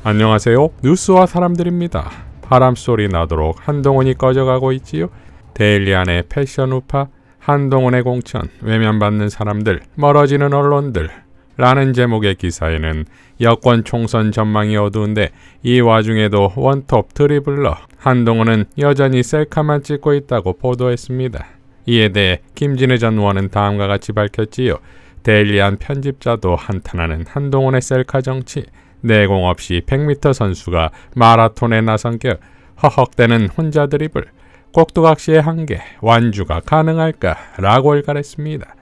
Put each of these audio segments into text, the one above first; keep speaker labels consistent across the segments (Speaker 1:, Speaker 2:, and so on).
Speaker 1: 안녕하세요. 뉴스와 사람들입니다. 바람소리 나도록 한동훈이 꺼져가고 있지요. 데일리안의 패션 우파, 한동훈의 공천, 외면받는 사람들, 멀어지는 언론들 라는 제목의 기사에는 여권 총선 전망이 어두운데 이 와중에도 원톱 드리블러 한동훈은 여전히 셀카만 찍고 있다고 보도했습니다. 이에 대해 김진애 전 의원은 다음과 같이 밝혔지요. 데일리안 편집자도 한탄하는 한동훈의 셀카 정치, 내공 없이 100m 선수가 마라톤에 나선 격, 허헉대는 혼자 드리블, 꼭두각시의 한계, 완주가 가능할까? 라고 일갈했습니다.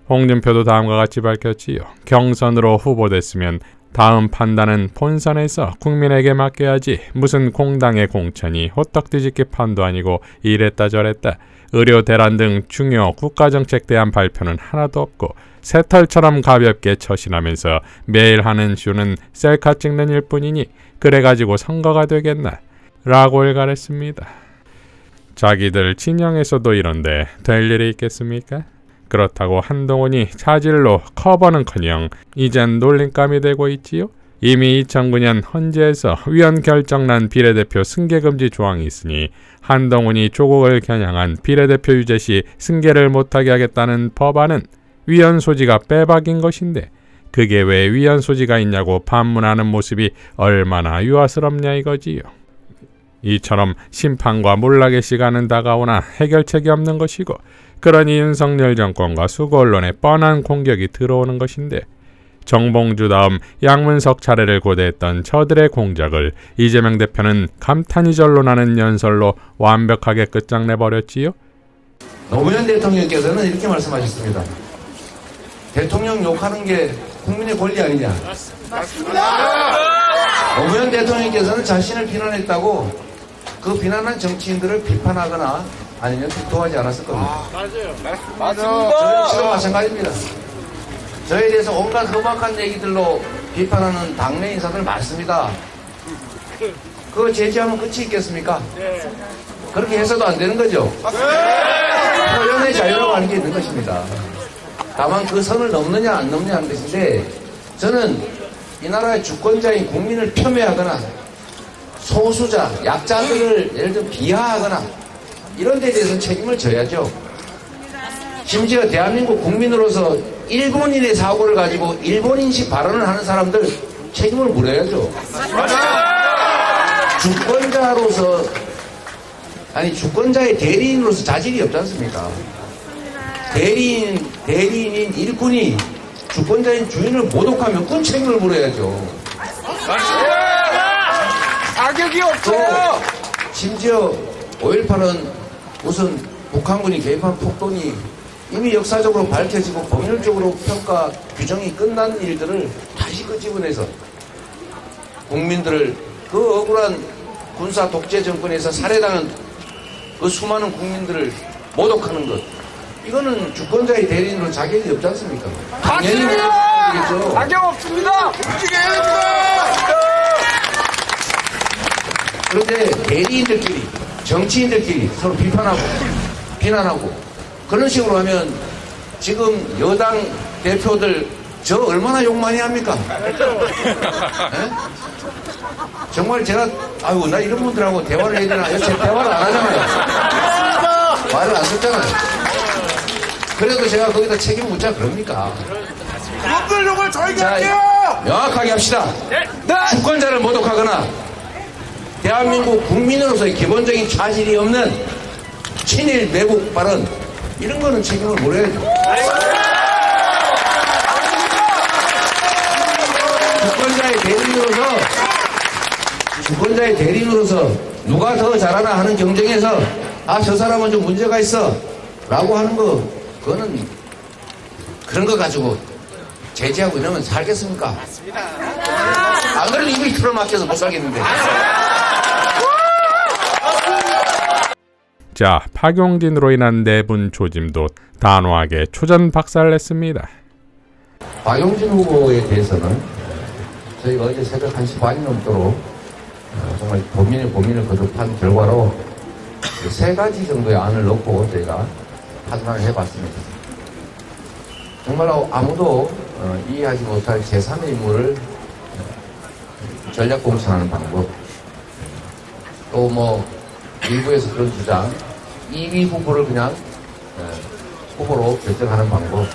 Speaker 1: 홍준표도 다음과 같이 밝혔지요. 경선으로 후보됐으면 다음 판단은 본선에서 국민에게 맡겨야지 무슨 공당의 공천이 호떡 뒤집기 판도 아니고 이랬다 저랬다. 의료 대란 등 중요 국가정책 대안 발표는 하나도 없고 새털처럼 가볍게 처신하면서 매일 하는 쇼는 셀카 찍는 일뿐이니 그래가지고 선거가 되겠나? 라고 일갈했습니다. 자기들 진영에서도 이런데 될 일이 있겠습니까? 그렇다고 한동훈이 차질로 커버는커녕 이젠 놀림감이 되고 있지요. 이미 2009년 헌재에서 위헌 결정난 비례대표 승계금지 조항이 있으니 한동훈이 조국을 겨냥한 비례대표 유죄 시 승계를 못하게 하겠다는 법안은 위헌 소지가 빼박인 것인데 그게 왜 위헌 소지가 있냐고 반문하는 모습이 얼마나 유아스럽냐 이거지요. 이처럼 심판과 몰락의 시간은 다가오나 해결책이 없는 것이고 그러니 윤석열 정권과 수구 언론에 뻔한 공격이 들어오는 것인데 정봉주 다음 양문석 차례를 고대했던 저들의 공작을 이재명 대표는 감탄이 절로 나는 연설로 완벽하게 끝장내버렸지요.
Speaker 2: 노무현 대통령께서는 이렇게 말씀하셨습니다. 대통령 욕하는 게 국민의 권리 아니냐. 맞습니다. 노무현 대통령께서는 자신을 비난했다고 그 비난한 정치인들을 비판하거나 아니면 비토하지 않았을 겁니다.
Speaker 3: 맞아요.
Speaker 2: 저희 역시도 마찬가지입니다. 저에 대해서 온갖 험악한 얘기들로 비판하는 당내 인사들 많습니다. 그거 제지하면 끝이 있겠습니까?
Speaker 3: 네.
Speaker 2: 그렇게 해서도 안 되는 거죠. 표현의 자유라고 하는 게 있는 것입니다. 다만 그 선을 넘느냐 안 넘느냐 하는 것인데 저는 이 나라의 주권자인 국민을 폄훼하거나 소수자, 약자들을 예를 들어 비하하거나 이런 데 대해서 책임을 져야죠. 심지어 대한민국 국민으로서 일본인의 사고를 가지고 일본인식 발언을 하는 사람들 책임을 물어야죠. 주권자로서 아니 주권자의 대리인으로서 자질이 없지 않습니까? 대리인인 일꾼이 주권자인 주인을 모독하면 그 책임을 물어야죠.
Speaker 3: 자격이 없어요.
Speaker 2: 심지어 5.18은 무슨 북한군이 개입한 폭동이 이미 역사적으로 밝혀지고 법률적으로 평가 규정이 끝난 일들을 다시 끄집어내서 국민들을 그 억울한 군사 독재 정권에서 살해당한 그 수많은 국민들을 모독하는 것, 이거는 주권자의 대리인으로 자격이 없지 않습니까? 당연히 모독하겠죠.
Speaker 3: 자격 없습니다. 움직여야 됩니다.
Speaker 2: 그런데 대리인들끼리, 정치인들끼리 서로 비판하고 비난하고 그런 식으로 하면 지금 여당 대표들 저 얼마나 욕 많이 합니까? 네? 정말 제가 아유 나 이런 분들하고 대화를 해야 되나? 요새 대화를 안 하잖아요. 말을 안 듣잖아요. 그래도 제가 거기다 책임 묻자 그럽니까?
Speaker 3: 분들 욕을 저희가
Speaker 2: 자,
Speaker 3: 할게요.
Speaker 2: 명확하게 합시다.
Speaker 3: 네.
Speaker 2: 주권자를 모독하거나 대한민국 국민으로서의 기본적인 자질이 없는 친일 매국 발언 이런 거는 책임을 물어야죠. 주권자의 대리인으로서 누가 더 잘하나 하는 경쟁에서 아, 저 사람은 좀 문제가 있어 라고 하는 거 그거는 그런 거 가지고 제지하고 이러면 살겠습니까? 안 그래도 입이 틀어막혀서 못 살겠는데.
Speaker 1: 자, 박용진으로 인한 내분 조짐도 단호하게 초전 박살냈습니다.
Speaker 2: 박용진 후보에 대해서는 저희가 어제 새벽 1시 반이 넘도록 정말 고민을 거듭한 결과로 3가지 정도의 안을 넣고 저희가 판단을 해봤습니다. 정말 아무도 이해하지 못할 제3의 인물을 전략 공천하는 방법, 또 뭐 일부에서 그런 주장, 2위 후보를 그냥 후보로 결정하는 방법,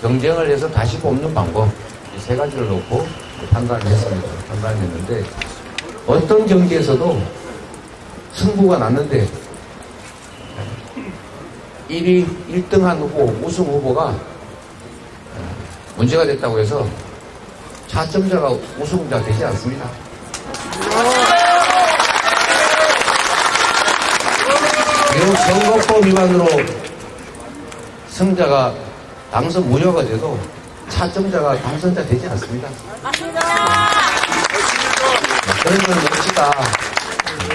Speaker 2: 경쟁을 해서 다시 뽑는 방법, 이 세 가지를 놓고 판단을 했습니다. 판단을 했는데 어떤 경기에서도 승부가 났는데 1등한 후보, 우승 후보가 문제가 됐다고 해서 차점자가 우승자 되지 않습니다. 비록 선거법 위반으로 승자가 당선 무효가 돼도 차점자가 당선자 되지 않습니다. 그런 걸 묻지다.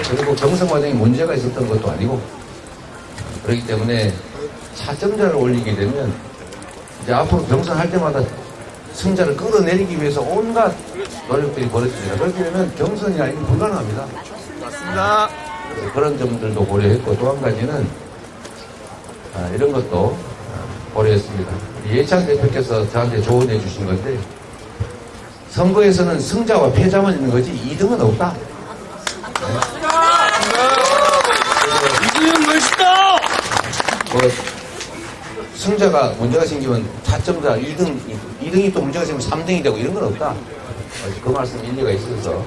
Speaker 2: 그리고 경선 과정에 문제가 있었던 것도 아니고, 그렇기 때문에 차점자를 올리게 되면 이제 앞으로 경선할 때마다 승자를 끌어내리기 위해서 온갖 노력들이 벌어집니다. 그렇게 되면 경선이 아니면 불가능합니다.
Speaker 3: 맞습니다.
Speaker 2: 그런 점들도 고려했고, 또 한 가지는 이런 것도 고려했습니다. 예찬 대표께서 저한테 조언해 주신 건데, 선거에서는 승자와 패자만 있는 거지 2등은 없다.
Speaker 3: 이승현 멋있다.
Speaker 2: 승자가 문제가 생기면 차점자 2등이 또 문제가 생기면 3등이 되고 이런 건 없다. 그 말씀 일리가 있어서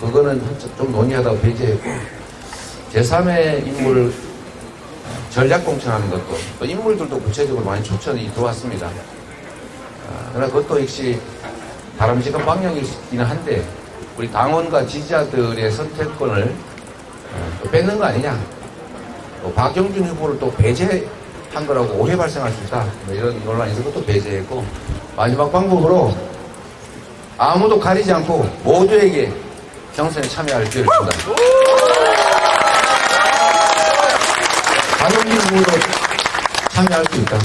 Speaker 2: 그거는 좀 논의하다가 배제했고, 제3의 인물 전략 공천하는 것도 또 인물들도 구체적으로 많이 추천이 들어왔습니다. 그러나 그것도 역시 바람직한 방향이긴 한데 우리 당원과 지지자들의 선택권을 또 뺏는 거 아니냐, 또 박영준 후보를 또 배제한 거라고 오해 발생할 수 있다, 이런 논란이 있어서 그것도 배제했고, 마지막 방법으로 아무도 가리지 않고 모두에게 경선에 참여할 기회를 준다. 박영준 후보도 참여할 수 있다.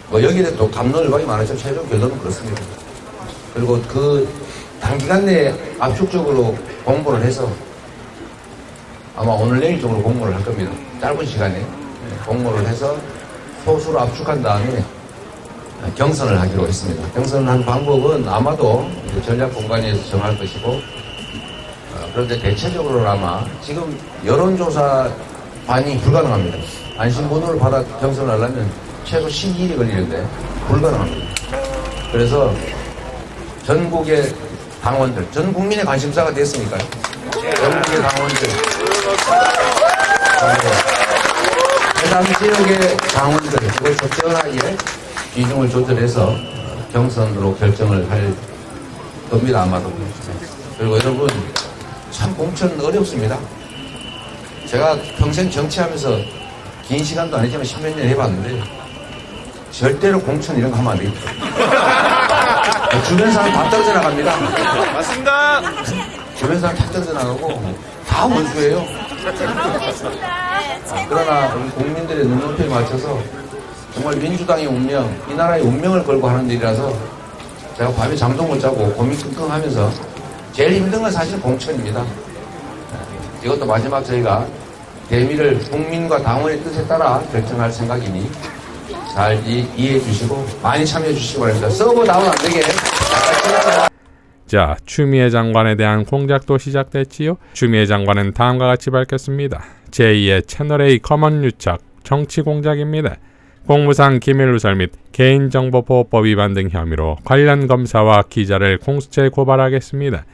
Speaker 2: 뭐 여기에 또 감론을박이 많았지만 최종 결론은 그렇습니다. 그리고 그 단기간 내에 압축적으로 공모를 해서 아마 오늘 내일 정도 공모를 할 겁니다. 짧은 시간에 공모를 해서 소수로 압축한 다음에 경선을 하기로 했습니다. 경선을 한 방법은 아마도 전략 공간에서 정할 것이고, 그런데 대체적으로는 아마 지금 여론조사 반영이 불가능합니다. 안심번호를 받아 경선을 하려면 최소 12일이 걸리는데 불가능합니다. 그래서 전국의 당원들, 전 국민의 관심사가 됐으니까요. 전국의 당원들, 해당 지역의 당원들, 그걸 적절하게 비중을 조절해서 경선으로 결정을 할 겁니다, 아마도. 그리고 여러분, 참 공천 어렵습니다. 제가 평생 정치하면서 긴 시간도 아니지만 10몇 년 해봤는데 절대로 공천 이런 거 하면 안 되겠다. 주변 사람 다 떨어져 나갑니다.
Speaker 3: 맞습니다.
Speaker 2: 주변 사람 다 떨어져 나가고 다 원수예요. 그러나 우리 국민들의 눈높이에 맞춰서 정말 민주당의 운명, 이 나라의 운명을 걸고 하는 일이라서 제가 밤에 잠도 못 자고 고민 끙끙 하면서 제일 힘든 건 사실 공천입니다. 이것도 마지막 저희가 대미를 국민과 당원의 뜻에 따라 결정할 생각이니 잘 이해해 주시고 많이 참여해 주시기 바랍니다. 서버 다운 안 되게.
Speaker 1: 자, 추미애 장관에 대한 공작도 시작됐지요. 추미애 장관은 다음과 같이 밝혔습니다. 제2의 채널A 커먼 유착 정치 공작입니다. 공무상 기밀누설 및 개인정보보호법 위반 등 혐의로 관련 검사와 기자를 공수처에 고발하겠습니다.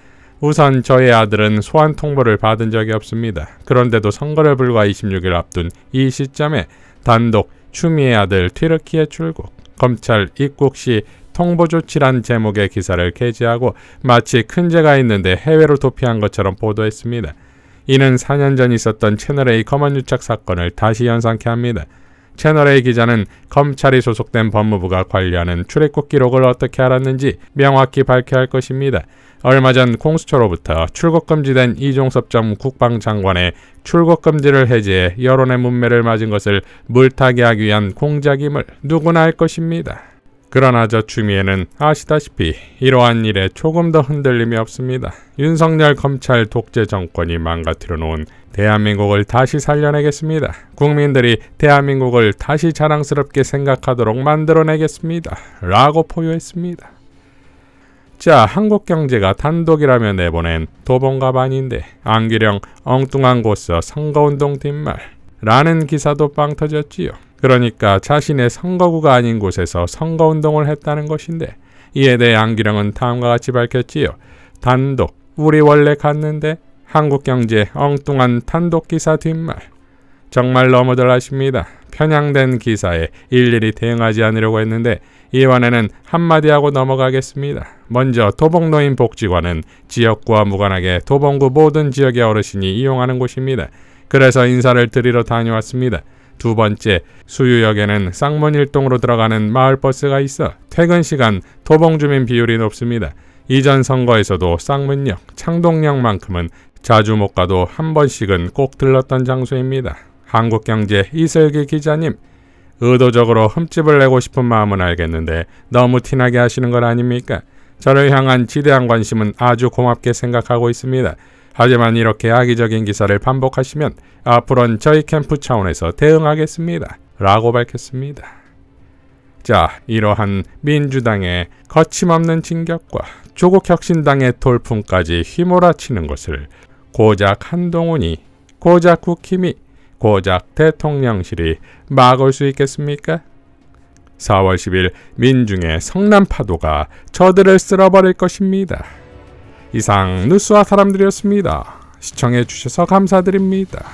Speaker 1: 우선 저의 아들은 소환 통보를 받은 적이 없습니다. 그런데도 선거를 불과 26일 앞둔 이 시점에 단독 추미애 아들 튀르키예 출국, 검찰 입국 시 통보 조치란 제목의 기사를 게재하고 마치 큰 죄가 있는데 해외로 도피한 것처럼 보도했습니다. 이는 4년 전 있었던 채널A 커먼 유착 사건을 다시 연상케 합니다. 채널A 기자는 검찰이 소속된 법무부가 관리하는 출입국 기록을 어떻게 알았는지 명확히 밝혀야 할 것입니다. 얼마 전 공수처로부터 출국금지된 이종섭 전 국방장관의 출국금지를 해제해 여론의 문매를 맞은 것을 물타기 하기 위한 공작임을 누구나 알 것입니다. 그러나 저 추미애는 아시다시피 이러한 일에 조금 더 흔들림이 없습니다. 윤석열 검찰 독재 정권이 망가뜨려 놓은 대한민국을 다시 살려내겠습니다. 국민들이 대한민국을 다시 자랑스럽게 생각하도록 만들어내겠습니다. 라고 포효했습니다. 자, 한국경제가 단독이라며 내보낸 도봉가반인데 안기령 엉뚱한 곳서 선거운동 뒷말 라는 기사도 빵 터졌지요. 그러니까 자신의 선거구가 아닌 곳에서 선거운동을 했다는 것인데 이에 대해 안기령은 다음과 같이 밝혔지요. 단독, 우리 원래 갔는데 한국경제 엉뚱한 단독기사 뒷말. 정말 너무들 하십니다. 편향된 기사에 일일이 대응하지 않으려고 했는데 이번에는 한마디 하고 넘어가겠습니다. 먼저 도봉노인 복지관은 지역구와 무관하게 도봉구 모든 지역의 어르신이 이용하는 곳입니다. 그래서 인사를 드리러 다녀왔습니다. 두 번째, 수유역에는 쌍문일동으로 들어가는 마을버스가 있어 퇴근 시간 도봉주민 비율이 높습니다. 이전 선거에서도 쌍문역, 창동역만큼은 자주 못 가도 한 번씩은 꼭 들렀던 장소입니다. 한국경제 이슬기 기자님, 의도적으로 흠집을 내고 싶은 마음은 알겠는데 너무 티나게 하시는 것 아닙니까? 저를 향한 지대한 관심은 아주 고맙게 생각하고 있습니다. 하지만 이렇게 악의적인 기사를 반복하시면 앞으로는 저희 캠프 차원에서 대응하겠습니다. 라고 밝혔습니다. 자, 이러한 민주당의 거침없는 진격과 조국혁신당의 돌풍까지 휘몰아치는 것을 고작 한동훈이, 고작 국힘이, 고작 대통령실이 막을 수 있겠습니까? 4월 10일 민중의 성난파도가 저들을 쓸어버릴 것입니다. 이상 뉴스와 사람들이었습니다. 시청해 주셔서 감사드립니다.